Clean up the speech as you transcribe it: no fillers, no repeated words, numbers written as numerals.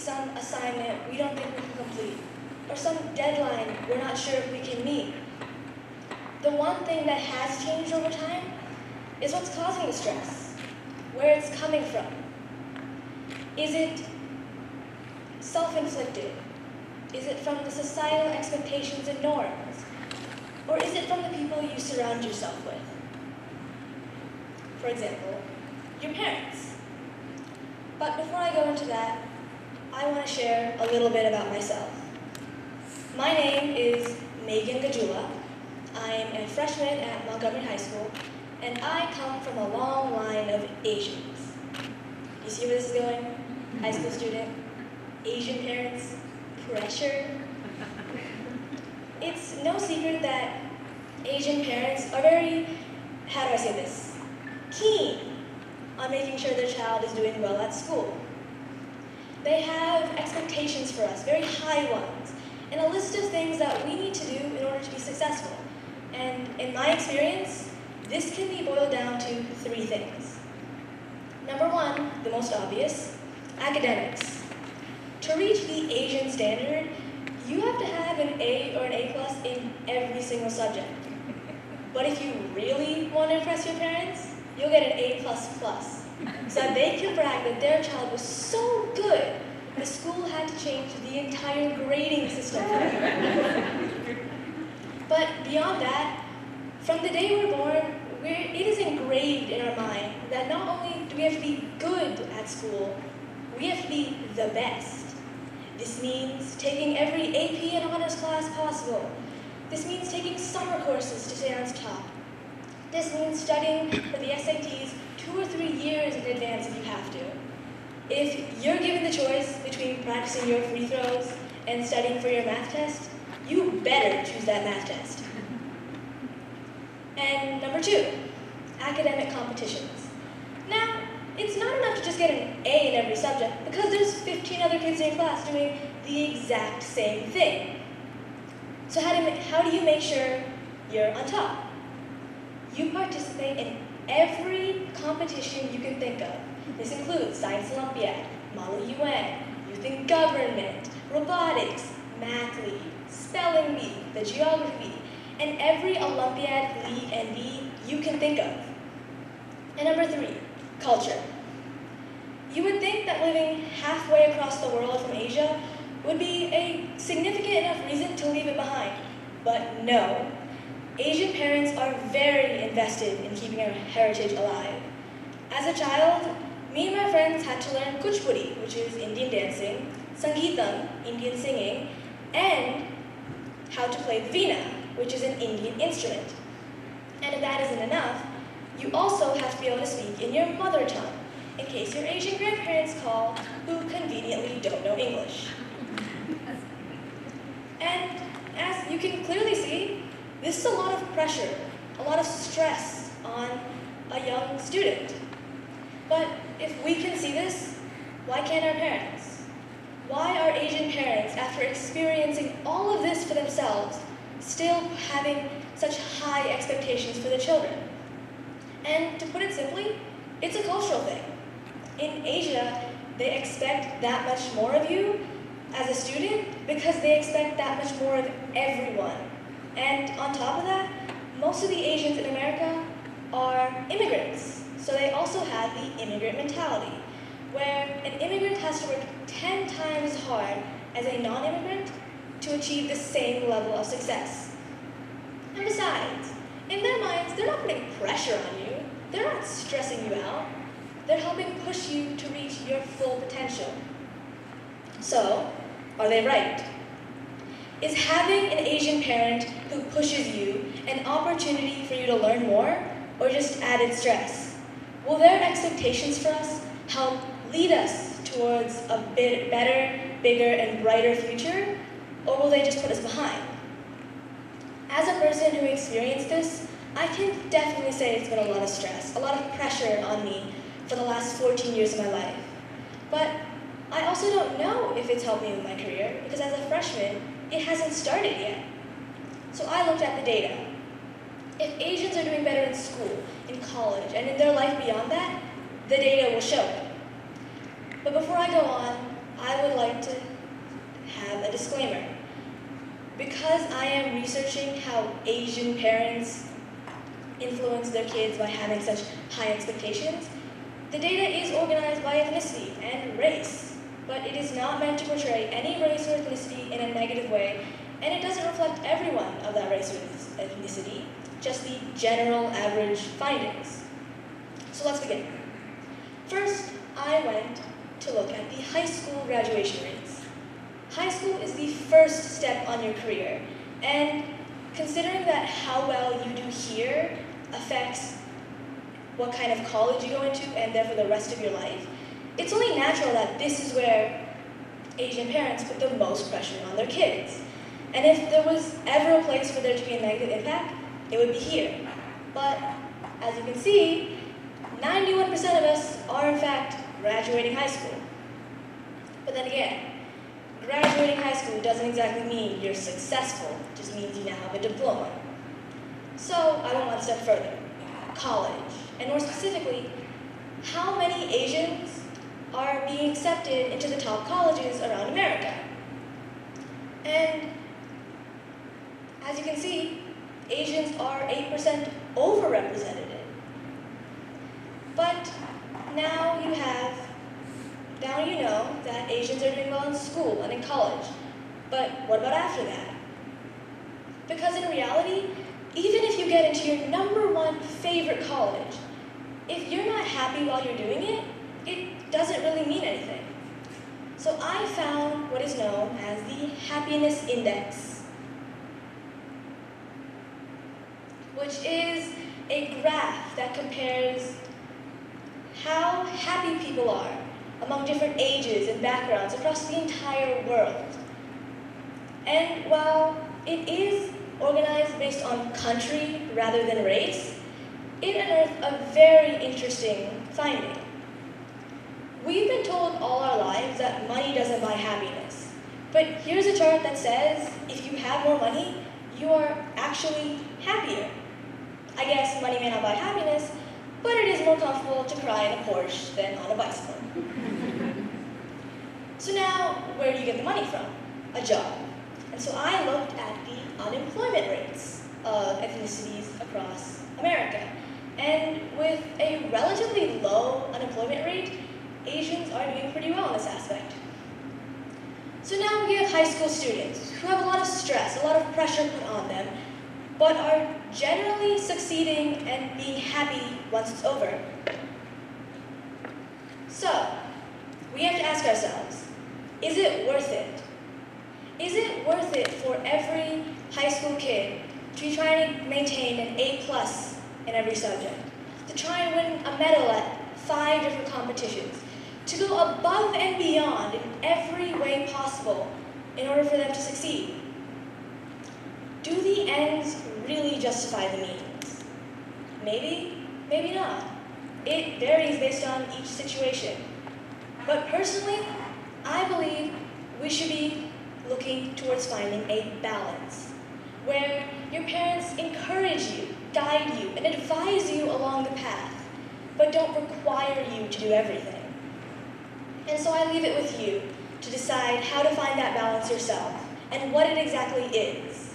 some assignment we don't think we can complete, or some deadline we're not sure if we can meet. The one thing that has changed over time is what's causing the stress, where it's coming from. Is it self-inflicted? Is it from the societal expectations and norms? Or is it from the people you surround yourself with? For example, your parents. But before I go into that, I want to share a little bit about myself. My name is Meghan Gajula. I'm a freshman at Montgomery High School, and I come from a long line of Asians. You see where this is going? High school student, Asian parents, pressure. It's no secret that Asian parents are very, how do I say this, keen on making sure their child is doing well at school. They have expectations for us, very high ones, and a list of things that we need to do in order to be successful. And in my experience, this can be boiled down to 3 things. Number 1, the most obvious, academics. To reach the Asian standard, you have to have an A or an A+ in every single subject. But if you really want to impress your parents, you'll get an A++, so that they can brag that their child was so good, the school had to change the entire grading system for them. But beyond that, from the day we're born, it is engraved in our mind that not only do we have to be good at school, we have to be the best. This means taking every AP and honors class possible. This means taking summer courses to stay on top. This means studying for the SATs 2 or 3 years in advance if you have to. If you're given the choice between practicing your free throws and studying for your math test, you better choose that math test. And number 2, academic competitions. Now, it's not enough to just get an A in every subject because there's 15 other kids in your class doing the exact same thing. So how do you make sure you're on top? You participate in every competition you can think of. This includes Science Olympiad, Model UN, Youth in Government, Robotics, Math League, Spelling Bee, the Geography, and every Olympiad, League, and Bee you can think of. And number 3, culture. You would think that living halfway across the world from Asia would be a significant enough reason to leave it behind. But no, Asian parents are very invested in keeping our heritage alive. As a child, me and my friends had to learn Kuchipudi, which is Indian dancing, Sangeetam, Indian singing, and how to play the veena, which is an Indian instrument. And if that isn't enough, you also have to be able to speak in your mother tongue, in case your Asian grandparents call who conveniently don't know English. And as you can clearly see, this is a lot of pressure, a lot of stress on a young student. But if we can see this, why can't our parents? Why are Asian parents, after experiencing all of this for themselves, still having such high expectations for their children? And to put it simply, it's a cultural thing. In Asia, they expect that much more of you as a student because they expect that much more of everyone. And on top of that, most of the Asians in America are immigrants. So they also have the immigrant mentality, where an immigrant has to work 10 times as hard as a non-immigrant to achieve the same level of success. And besides, in their minds, they're not putting pressure on you. They're not stressing you out. They're helping push you to reach your full potential. So, are they right? Is having an Asian parent who pushes you an opportunity for you to learn more, or just added stress? Will their expectations for us help lead us towards a bit better, bigger, and brighter future, or will they just put us behind? As a person who experienced this, I can definitely say it's been a lot of stress, a lot of pressure on me for the last 14 years of my life. But I also don't know if it's helped me with my career, because as a freshman, it hasn't started yet. So I looked at the data. If Asians are doing better in school, in college, and in their life beyond that, the data will show it. But before I go on, I would like to have a disclaimer. Because I am researching how Asian parents influence their kids by having such high expectations, the data is organized by ethnicity and race, but it is not meant to portray any race or ethnicity in a negative way, and it doesn't reflect everyone of that race or ethnicity, just the general average findings. So let's begin. First, I went to look at the high school graduation rates. High school is the first step on your career, and considering that how well you do here affects what kind of college you go into and therefore the rest of your life, it's only natural that this is where Asian parents put the most pressure on their kids. And if there was ever a place for there to be a negative impact, it would be here. But as you can see, 91% of us are in fact graduating high school. But then again, graduating high school doesn't exactly mean you're successful, it just means you now have a diploma. So I went one step further, college, and more specifically, how many Asians are being accepted into the top colleges around America. And as you can see, Asians are 8% overrepresented. But now you know that Asians are doing well in school and in college. But what about after that? Because in reality, even if you get into your #1 favorite college, if you're not happy while you're doing it, it doesn't really mean anything. So I found what is known as the happiness index, which is a graph that compares how happy people are among different ages and backgrounds across the entire world. And while it is organized based on country rather than race, it unearthed a very interesting finding. We've been told all our lives that money doesn't buy happiness. But here's a chart that says if you have more money, you are actually happier. I guess money may not buy happiness, but it is more comfortable to cry in a Porsche than on a bicycle. So now, where do you get the money from? A job. And so I looked at the unemployment rates of ethnicities across America. And with a relatively low unemployment rate, Asians are doing pretty well in this aspect. So now we have high school students who have a lot of stress, a lot of pressure put on them, but are generally succeeding and being happy once it's over. So, we have to ask ourselves, is it worth it? Is it worth it for every high school kid to be trying to maintain an A+ in every subject, to try and win a medal at 5 different competitions, to go above and beyond in every way possible in order for them to succeed? Do the ends really justify the means? Maybe, maybe not. It varies based on each situation. But personally, I believe we should be looking towards finding a balance, where your parents encourage you, guide you, and advise you along the path, but don't require you to do everything. And so I leave it with you to decide how to find that balance yourself and what it exactly is.